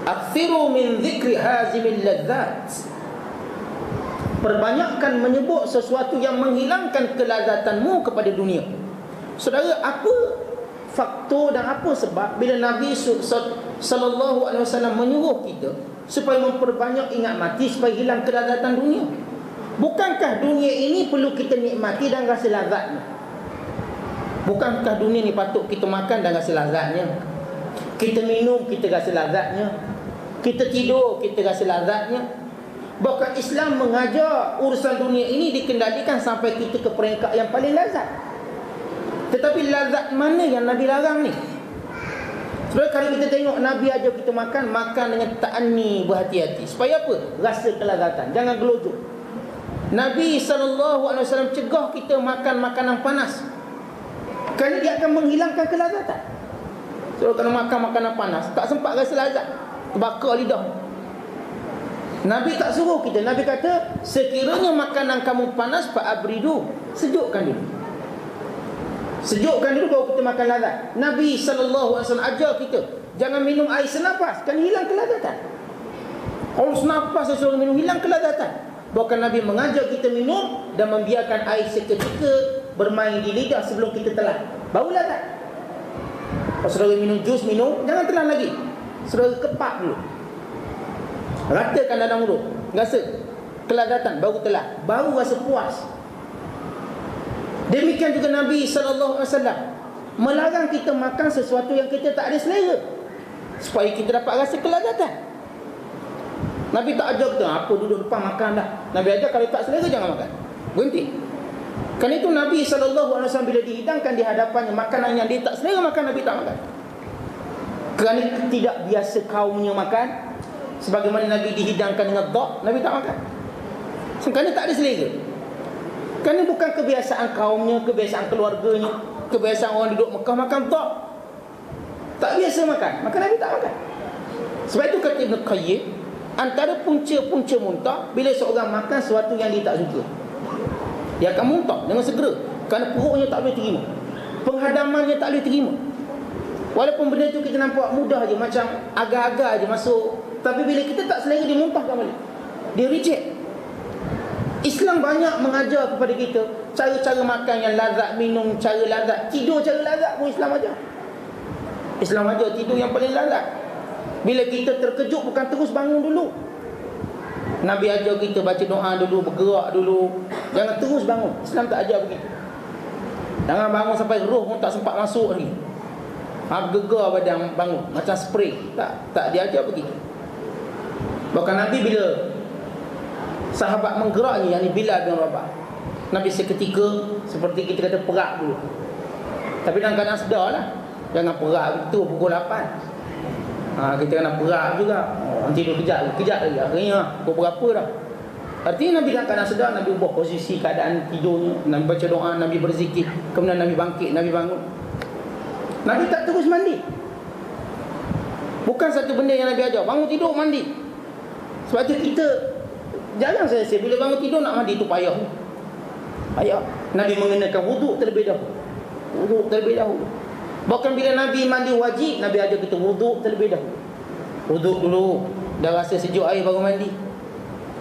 Akthiru min dzikri hazimil ladzat. Perbanyakkan menyebut sesuatu yang menghilangkan kelazatanmu kepada dunia. Saudara, apa faktor dan apa sebab bila Nabi sallallahu alaihi wasallam menyuruh kita supaya memperbanyak ingat mati supaya hilang kelazatan dunia? Bukankah dunia ini perlu kita nikmati dan rasa lazatnya? Bukankah dunia ni patut kita makan dan rasa lazatnya? Kita minum, kita rasa lazatnya. Kita tidur, kita rasa lazatnya. Bahkan Islam mengajar urusan dunia ini dikendalikan sampai kita ke peringkat yang paling lazat. Tetapi lazat mana yang Nabi larang ni? Sebab kalau kita tengok Nabi ajar kita makan dengan ta'anni, berhati-hati. Supaya apa? Rasa kelazatan, jangan gelojoh. Nabi SAW cegah kita makan makanan panas, kerana dia akan menghilangkan kelazatan. So kalau makan makanan panas, tak sempat rasa lazat, terbakar lidah. Nabi tak suruh kita. Nabi kata, sekiranya makanan kamu panas, fa'abridu, sejukkan dulu. Sejukkan dulu baru kita makan lazat. Nabi SAW ajar kita, jangan minum air senafas, kan hilang kelazatan. Kalau senafas saya suruh minum, hilang kelazatan. Bahkan Nabi mengajar kita minum dan membiarkan air seketika bermain di lidah sebelum kita telan, baru lazat. Kalau saudara minum jus, minum, jangan telan lagi. Saudara kepak dulu, ratakan dalam mulut, rasa kelazatan, baru telan, baru rasa puas. Demikian juga Nabi SAW melarang kita makan sesuatu yang kita tak ada selera, supaya kita dapat rasa kelazatan. Nabi tak ajar kita, apa duduk depan makan dah. Nabi ajar kalau tak selera jangan makan, berhenti. Kerana itu Nabi SAW bila dihidangkan di hadapannya makanan yang dia tak selera makan, Nabi tak makan. Kerana tidak biasa kaumnya makan. Sebagaimana Nabi dihidangkan dengan dhak, Nabi tak makan. Kerana tak ada selera. Kerana bukan kebiasaan kaumnya, kebiasaan keluarganya, kebiasaan orang duduk Mekah makan dhak. Tak biasa makan, maka Nabi tak makan. Sebab itu kata Ibn Qayyim, antara punca-punca muntah bila seorang makan sesuatu yang dia tak suka, dia akan muntah dengan segera. Kerana perutnya tak boleh terima, penghadamannya tak boleh terima. Walaupun benda tu kita nampak mudah je, macam agak-agak je masuk, tapi bila kita tak selera, dia muntahkan balik, dia reject. Islam banyak mengajar kepada kita cara-cara makan yang lazat, minum cara lazat, tidur cara lazat pun Islam ajar. Islam ajar tidur yang paling lazat. Bila kita terkejut, bukan terus bangun dulu. Nabi ajar kita baca doa dulu, bergerak dulu, jangan terus bangun. Islam tak ajar begitu. Jangan bangun sampai roh pun tak sempat masuk lagi, gegar badan bangun macam spray. Tak diajar begitu. Bahkan Nabi bila sahabat menggeraknya, yakni Bilal bin Rabah, Nabi seketika seperti kita kata perak dulu, tapi dalam keadaan sedar lah. Jangan perak betul pukul 8. Kita kena perak juga. Tidur kejap lagi, akhirnya pukul berapa dah. Artinya Nabi dalam keadaan sedar, Nabi ubah posisi keadaan tidurnya, Nabi baca doa, Nabi berzikir, kemudian Nabi bangkit, Nabi bangun. Nabi tak terus mandi. Bukan satu benda yang Nabi ajar, bangun tidur mandi. Sebab tu kita jarang saya bila bangun tidur nak mandi tu payah. Nabi mengenakan wuduk terlebih dahulu. Bahkan bila Nabi mandi wajib, Nabi ajar kita wuduk terlebih dahulu. Wuduk dulu, dah rasa sejuk air baru mandi.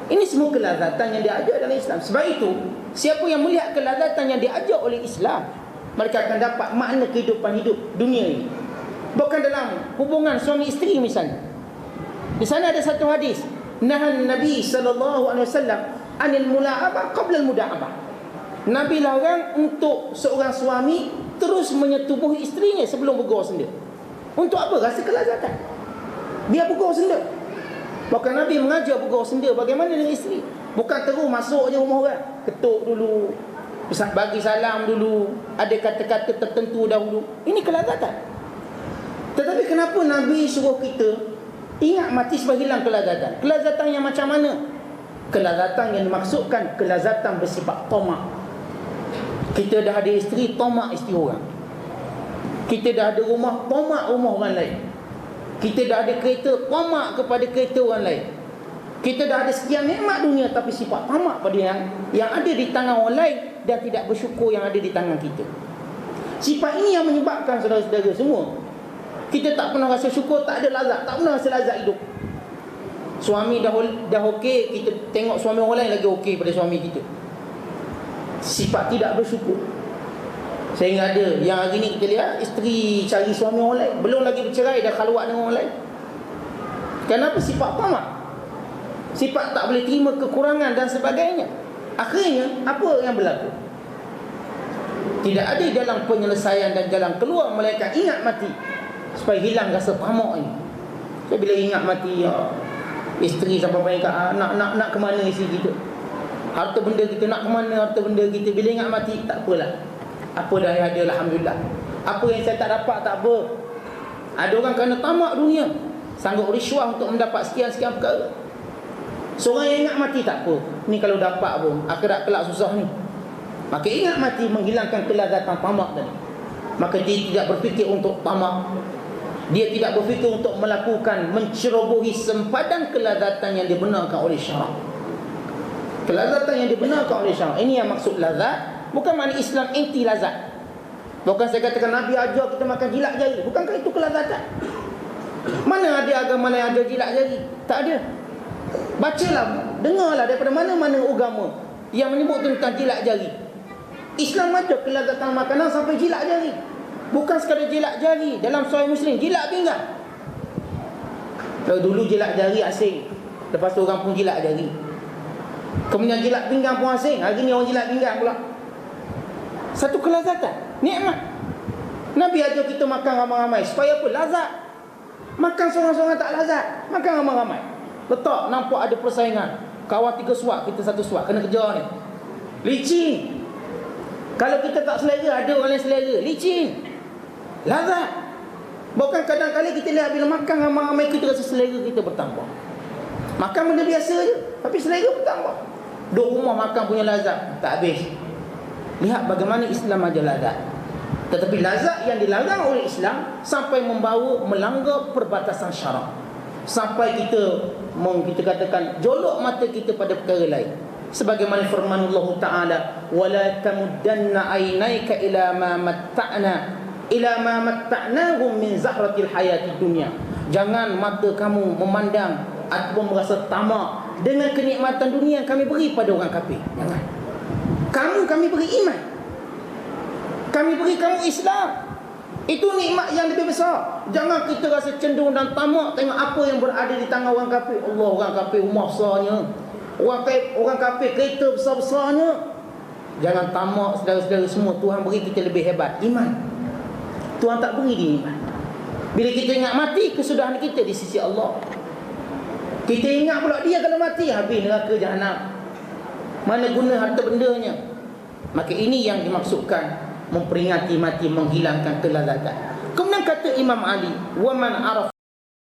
Ini semua kelazatan yang diajar dalam Islam. Sebab itu, siapa yang melihat kelazatan yang diajar oleh Islam, mereka akan dapat makna kehidupan hidup dunia ini. Bahkan dalam hubungan suami isteri misalnya, di sana ada satu hadis, nahan Nabi SAW anil mula'abah qabla al-muda'abah. Nabi larang untuk seorang suami terus menyetubuhi isterinya sebelum bergaul senda. Untuk apa? Rasa kelazatan. Dia bergaul senda. Bahkan Nabi mengajar bergaul senda bagaimana dengan isteri. Bukan terus masuk je rumah orang, ketuk dulu, bagi salam dulu, ada kata-kata tertentu dahulu. Ini kelazatan. Tetapi kenapa Nabi suruh kita ingat mati supaya hilang kelazatan? Kelazatan yang macam mana? Kelazatan yang dimaksudkan kelazatan bersifat tamak. Kita dah ada isteri, tamak isteri orang. Kita dah ada rumah, tamak rumah orang lain. Kita dah ada kereta, tamak kepada kereta orang lain. Kita dah ada sekian nikmat dunia, tapi sifat tamak pada yang ada di tangan orang lain, dan tidak bersyukur yang ada di tangan kita. Sifat ini yang menyebabkan saudara-saudara semua, Kita tak pernah rasa syukur, tak ada lazat, tak pernah rasa lazat hidup. Suami dah okey, kita tengok suami orang lain lagi okey pada suami kita. Sifat tidak bersyukur. Sehingga ada yang hari ni kita lihat isteri cari suami orang lain, belum lagi bercerai dah khalwat dengan orang lain. Kenapa? Sifat tamak, sifat tak boleh terima kekurangan dan sebagainya. Akhirnya apa yang berlaku? Tidak ada jalan penyelesaian dan jalan keluar melainkan ingat mati, supaya hilang rasa tamak ini. So, bila ingat mati, ya, isteri sampai peringkat nak ke mana isteri kita, harta benda kita nak ke mana harta benda kita. Bila ingat mati, tak apalah, apa dah ada, alhamdulillah. Apa yang saya tak dapat tak apa. Ada orang kerana tamak dunia sanggup riswah untuk mendapat sekian-sekian perkara. Seorang yang ingat mati tak apa, ni kalau dapat pun akhirat kelak susah ni. Maka ingat mati menghilangkan kelazatan tamak tadi. Maka dia tidak berfikir untuk tamak. Dia tidak berfikir untuk melakukan, mencerobohi sempadan kelazatan yang dibenarkan oleh syarak. Kelazatan yang dibenarkan oleh syarak. Ini yang maksud lazat. Bukan makna Islam anti lazat. Bukan saya katakan Nabi ajar kita makan jilat jari. Bukankah itu kelazatan? Mana ada agama yang ajar jilat jari? Tak ada. Bacalah, dengarlah daripada mana-mana agama yang menyebut tentang jilat jari. Islam ajar kelazatan makanan sampai jilat jari. Bukan sekadar jilat jari. Dalam Sahih Muslim, jilat pinggang. Kalau dulu jilat jari asing, lepas tu orang pun jilat jari. Kemudian jilat pinggang pun asing, hari ni orang jilat pinggang pula. Satu kelazatan, nikmat. Nabi ajar kita makan ramai-ramai supaya apa? Lazat. Makan seorang-seorang tak lazat, makan ramai-ramai. Letak, nampak ada persaingan. Kawan 3 suap, kita 1 suap, kena kejar ni. Licin. Kalau kita tak selera, ada orang lain selera. Licin. Lazat. Bukan kadang-kadang kita lihat bila makan ramai-ramai, kita rasa selera kita bertambah. Makan benda biasa je, tapi selera bertambah. Duk rumah makan punya lazat, tak habis. Lihat bagaimana Islam ajar lazat. Tetapi lazat yang dilarang oleh Islam sampai membawa melanggar perbatasan syarak. Sampai kita katakan jolok mata kita pada perkara lain. Sebagaimana firman Allah Ta'ala, wala tamuddanna aynaika ila ma matta'nahum min zahratil hayatid dunya. Jangan mata kamu memandang ataupun merasa tamak dengan kenikmatan dunia yang kami beri pada orang kafir. Jangan. Kami beri iman. Kami beri kamu Islam. Itu nikmat yang lebih besar. Jangan kita rasa cenderung dan tamak tengok apa yang berada di tangan orang kafir. Allah, orang kafir rumah besarnya, orang kafir kereta besar-besarnya. Jangan tamak saudara-saudara semua. Tuhan beri kita lebih hebat, iman. Tuhan tak beri dia iman. Bila kita ingat mati, kesudahan kita di sisi Allah. Kita ingat pula dia kalau mati, habis neraka jahanam. Mana guna harta bendanya? Maka ini yang dimaksudkan memperingati mati, menghilangkan kelazatan. Kemudian kata Imam Ali, wa man araf